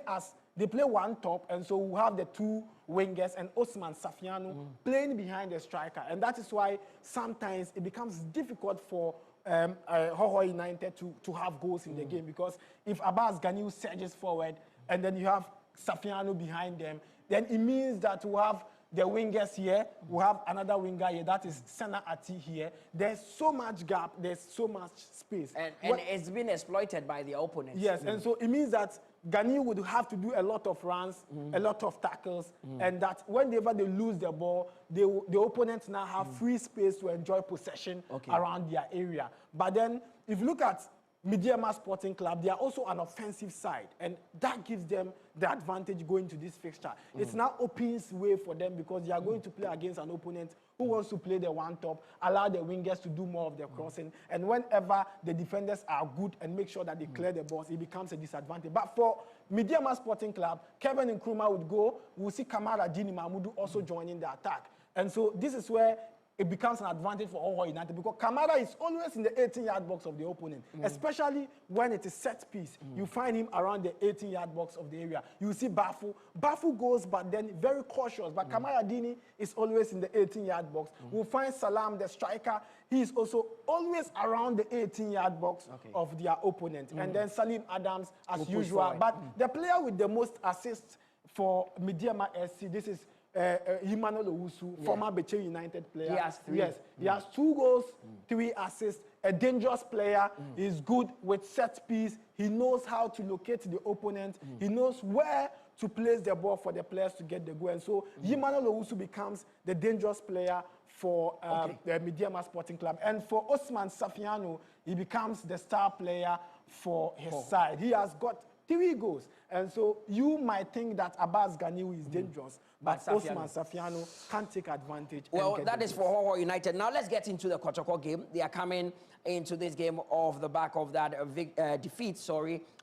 1 top, and so we have the 2 wingers and Osman Safiano playing behind the striker. And that is why sometimes it becomes difficult for Hoho United to have goals in the game, because if Abbas Ganiu surges forward and then you have Safiano behind them, then it means that we have the wingers here, we have another winger here, that is Sana Ati here. There's so much gap, there's so much space. And it's been exploited by the opponents. Yes, and so it means that Ghani would have to do a lot of runs, a lot of tackles, and that whenever they lose the ball, the opponents now have free space to enjoy possession around their area. But then, if you look at Midiama Sporting Club, they are also an offensive side, and that gives them the advantage going to this fixture. It's now opens way for them because they are going to play against an opponent who wants to play the one top, allow the wingers to do more of the crossing, and whenever the defenders are good and make sure that they clear the balls, it becomes a disadvantage. But for Midiama Sporting Club, Kevin Nkrumah would go, we'll see Kamara Dini Mahmudu also joining the attack. And so this is where it becomes an advantage for Hoho United, because Kamara is always in the 18-yard box of the opponent, especially when it is set piece. You find him around the 18-yard box of the area. You see Bafu. Bafu goes, but then very cautious. But Kamara Dini is always in the 18-yard box. We'll find Salam, the striker. He is also always around the 18-yard box of their opponent. And then Salim Adams, as usual. But the player with the most assists for Midiama SC, this is Emmanuel Owusu, former Bashir United player. He has 3. Yes, he has 2 goals, 3 assists. A dangerous player. He's good with set piece. He knows how to locate the opponent. He knows where to place the ball for the players to get the goal. And so Emmanuel Owusu becomes the dangerous player for the Midiama Sporting Club. And for Osman Safiano, he becomes the star player for his side. He has got 3 goals. And so you might think that Abbas Ganiu is dangerous, but Osman Safiano can take advantage. Well, that is for Hoho United. Now let's get into the Kotoko game. They are coming into this game off the back of that defeat,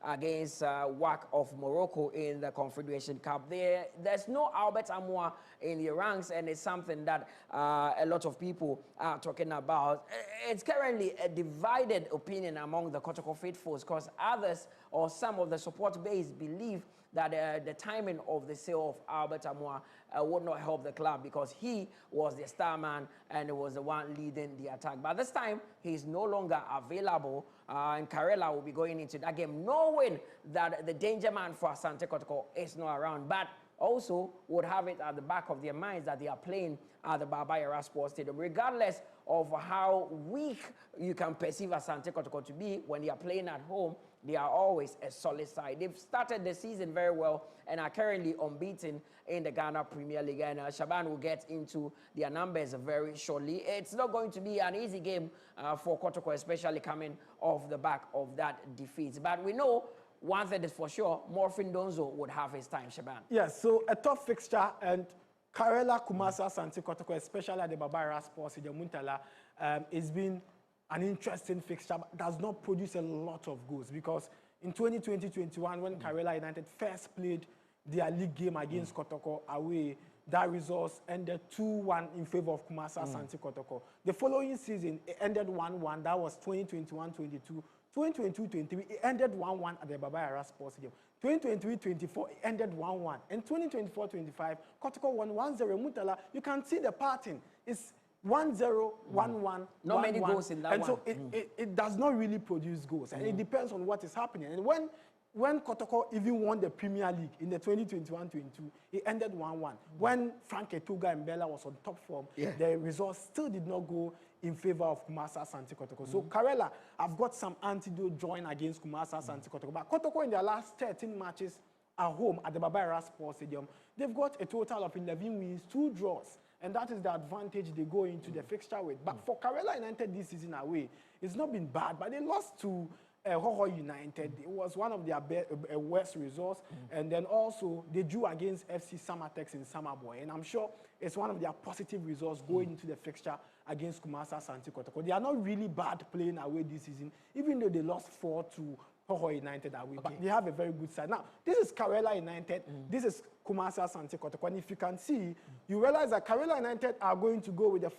against WAC of Morocco in the Confederation Cup. There's no Albert Amoah in the ranks, and it's something that a lot of people are talking about. It's currently a divided opinion among the Kotoko faithfuls, because others or some of the support base believe that the timing of the sale of Albert Amoah would not help the club, because he was the star man and was the one leading the attack. But this time, he's no longer available, and Karela will be going into that game knowing that the danger man for Asante Kotoko is not around, but also would have it at the back of their minds that they are playing at the Baba Yara Sports Stadium. Regardless of how weak you can perceive Asante Kotoko to be, when they are playing at home, they are always a solid side. They've started the season very well and are currently unbeaten in the Ghana Premier League. And Shaban will get into their numbers very shortly. It's not going to be an easy game for Kotoko, especially coming off the back of that defeat. But we know one thing is for sure, Morfin Donzo would have his time, Shaban. Yes, so a tough fixture, and Karela, Kumasa, Asante Kotoko, especially at the Baba Yara Sports in the Murtala, it's been an interesting fixture, but does not produce a lot of goals, because in 2020-21, when Karela United first played their league game against Kotoko away, that result ended 2-1 in favor of Kumasa Asante Kotoko. The following season, it ended 1-1. That was 2021-22. 2022-23, it ended 1-1 at the Baba Yara Sports Stadium. 2023-24, it ended 1-1. And 2024-25, Kotoko won 1-0. Murtala, you can see the pattern. It's 1-0, 1-1, not many goals in that and one. And so it does not really produce goals. And it depends on what is happening. And when Kotoko even won the Premier League in the 2021-22, it ended 1-1. When Frank Etuga and Bella was on top form, the results still did not go in favor of Kumasa Asante Kotoko. So Karela have got some antidote join against Kumasa Asante Kotoko. But Kotoko in their last 13 matches at home at the Baba Yara Sports Stadium, they've got a total of 11 wins, 2 draws. And that is the advantage they go into the fixture with. But for Karela United this season away, it's not been bad, but they lost to Hoho United. It was one of their worst results. And then also, they drew against FC Samatex in Samaboy. And I'm sure it's one of their positive results going into the fixture against Kumasa Asante Kotoko. They are not really bad playing away this season, even though they lost 4 to Hoho United away. But they have a very good side. Now, this is Karela United. This is Kumasa Asante Kotoko. And if you can see, you realize that Karela United are going to go with a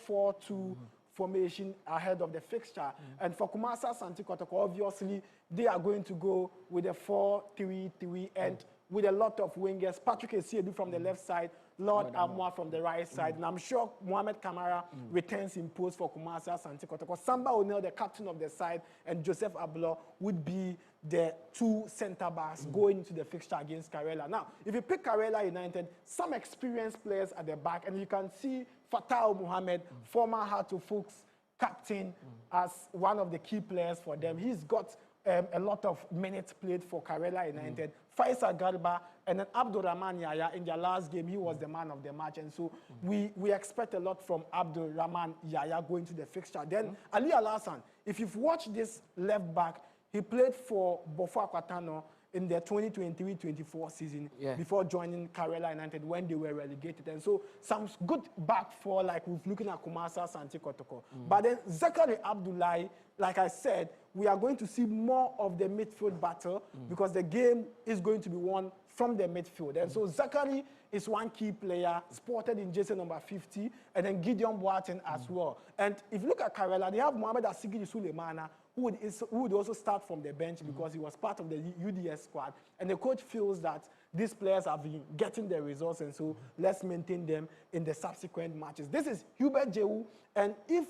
4-4-2 formation ahead of the fixture. And for Kumasa Asante Kotoko, obviously, they are going to go with a 4-3-3. And with a lot of wingers. Patrick Essiedu from the left side, Lord Amwa from the right side. And I'm sure Mohamed Kamara returns in post for Kumasi Asante Kotoko. Samba O'Neil, the captain of the side, and Joseph Ablo would be the two centre-backs going into the fixture against Karela. Now, if you pick Karela United, some experienced players at the back, and you can see Fatah Mohamed, former Heart of Folks captain, as one of the key players for them. He's got a lot of minutes played for Karela United. Faisal Garba and then Abdurrahman Yaya in their last game, he was the man of the match. And so we expect a lot from Abdurrahman Yaya going to the fixture. Then Ali Al-Hassan, if you've watched this left back, he played for Bofo Akwatano in the 2023-24 season before joining Karela United when they were relegated. And so some good back four, like we're looking at Kumasi Asante Kotoko. But then Zachary Abdullahi, like I said, we are going to see more of the midfield battle because the game is going to be won from the midfield. And so Zachary is one key player, spotted in jersey number 50, and then Gideon Boateng as well. And if you look at Karela, they have Mohamed Asigidi Sulemana, who would also start from the bench because he was part of the UDS squad. And the coach feels that these players have been getting the results, and so let's maintain them in the subsequent matches. This is Hubert Jehu, and if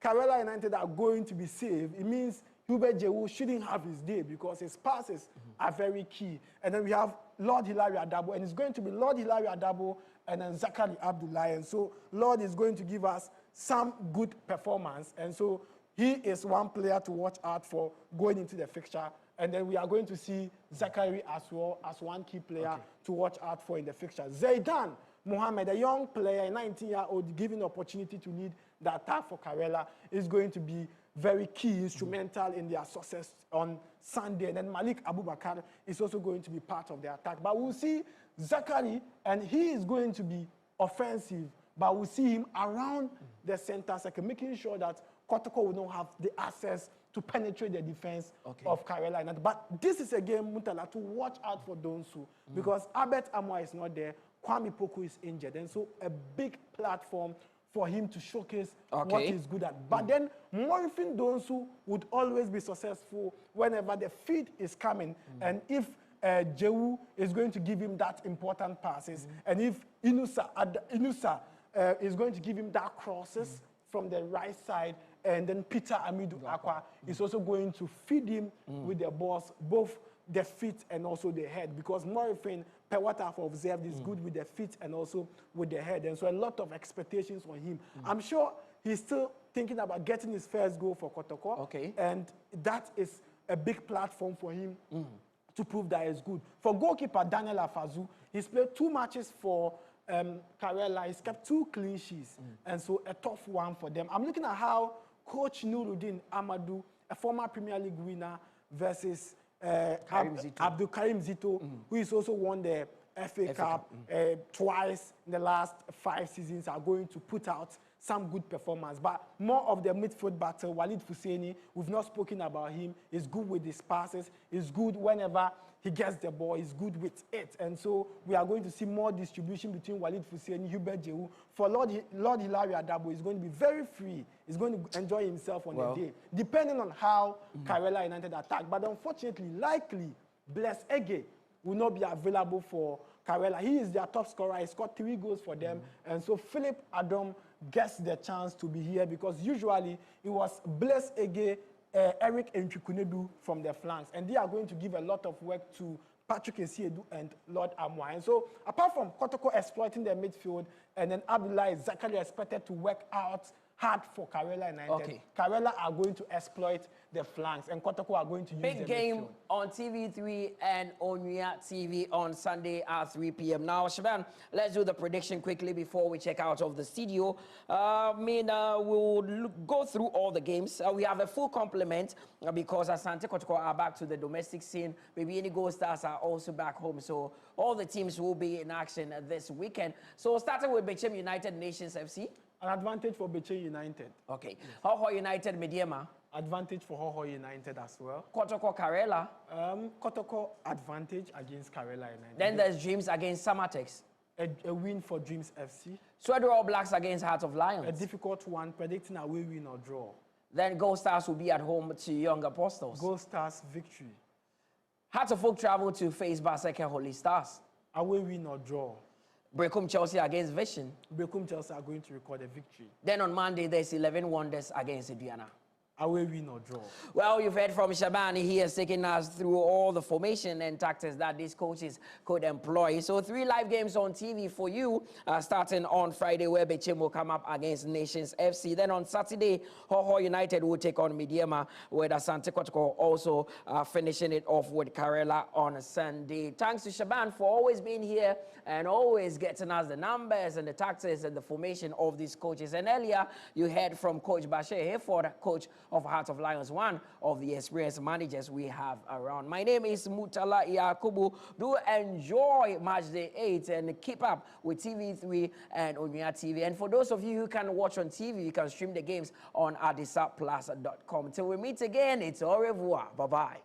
Karela United are going to be saved, it means Hubert Jehu shouldn't have his day because his passes are very key. And then we have Lord Hilary Adabo, and it's going to be Lord Hilary Adabo and then Zachary Abdullahi. And so Lord is going to give us some good performance. And so he is one player to watch out for going into the fixture. And then we are going to see Zachary as well as one key player to watch out for in the fixture. Zaidan Mohamed, a young player, a 19-year-old, given opportunity to lead the attack for Karela, is going to be very key, instrumental in their success on Sunday. And then Malik Abubakar is also going to be part of the attack. But we'll see Zachary, and he is going to be offensive, but we'll see him around the center circle, making sure that Kotoko will not have the access to penetrate the defense of Karela United. But this is a game, Murtala, to watch out for Donsu because Albert Amwa is not there, Kwame Poku is injured, and so a big platform for him to showcase what he's good at. But then Morifin Donsu would always be successful whenever the feed is coming, and if Jehu is going to give him that important passes, and if Inusa is going to give him that crosses from the right side, and then Peter Amidu Akwa is also going to feed him with the balls, both the feet and also the head, because Morifin, per what I've observed, is good with the feet and also with the head. And so a lot of expectations on him. I'm sure he's still thinking about getting his first goal for Kotoko. And that is a big platform for him to prove that he's good. For goalkeeper Daniel Afazu, he's played 2 matches for Karela. He's kept 2 clean sheets. And so a tough one for them. I'm looking at how Coach Nuruddin Amadou, a former Premier League winner, versus Abdul Karim Zito, who is also won the FA Cup twice in the last 5 seasons, are going to put out some good performance. But more of the midfield battle, Walid Fuseni, we've not spoken about him. He's good with his passes. He's good whenever he gets the ball. He's good with it. And so we are going to see more distribution between Walid Fuseni, Hubert Jehu. For Lord Hilary Adabo, he's going to be very free. He's going to enjoy himself on the day, depending on how Karela United attack. But unfortunately, likely, Bless Ege will not be available for Karela. He is their top scorer. He scored 3 goals for them. And so Philip Adam gets the chance to be here because usually it was Bless Ege, Eric Nchukunedu from the flanks. And they are going to give a lot of work to Patrick Essiedu and Lord Amwa. And so apart from Kotoko exploiting the midfield, and then Abdullah Zachary expected to work out hard for Karela United. Karela are going to exploit the flanks, and Kotoko are going to use big game midfield on TV3 and Onuya TV on Sunday at 3 p.m. Now, Shaban, let's do the prediction quickly before we check out of the studio. We'll go through all the games. We have a full complement because Asante Kotoko are back to the domestic scene. Maybe any Gold Stars are also back home. So all the teams will be in action this weekend. So starting with Bechem United Nations FC. An advantage for Bechem United. Okay. Hoho United Mediema. Advantage for Hoho United as well. Kotoko Karela. Kotoko advantage against Karela United. Then there's Dreams against Samatex. A win for Dreams FC. Sweden All Blacks against Heart of Lions. A difficult one, predicting away win or draw. Then Gold Stars will be at home to Young Apostles. Gold Stars victory. Hearts of Oak travel to face Baseke Holy Stars. Away win or draw. Brecum Chelsea against Vision. Brecum Chelsea are going to record a victory. Then on Monday, there's 11 Wonders against Aduana. Away win or draw. Well, you've heard from Shabani. He has taken us through all the formation and tactics that these coaches could employ. So 3 live games on TV for you, starting on Friday, where Bechim will come up against Nations FC. Then on Saturday, Hoho United will take on Midiama, where Asante Kotoko also finishing it off with Karela on Sunday. Thanks to Shaban for always being here and always getting us the numbers and the tactics and the formation of these coaches. And earlier, you heard from Coach Bashir Hayford, coach of Heart of Lions, one of the experienced managers we have around. My name is Murtala Yakubu. Do enjoy Match Day 8 and keep up with TV3 and Onya TV. And for those of you who can watch on TV, you can stream the games on adisapplus.com. Till we meet again, it's au revoir. Bye-bye.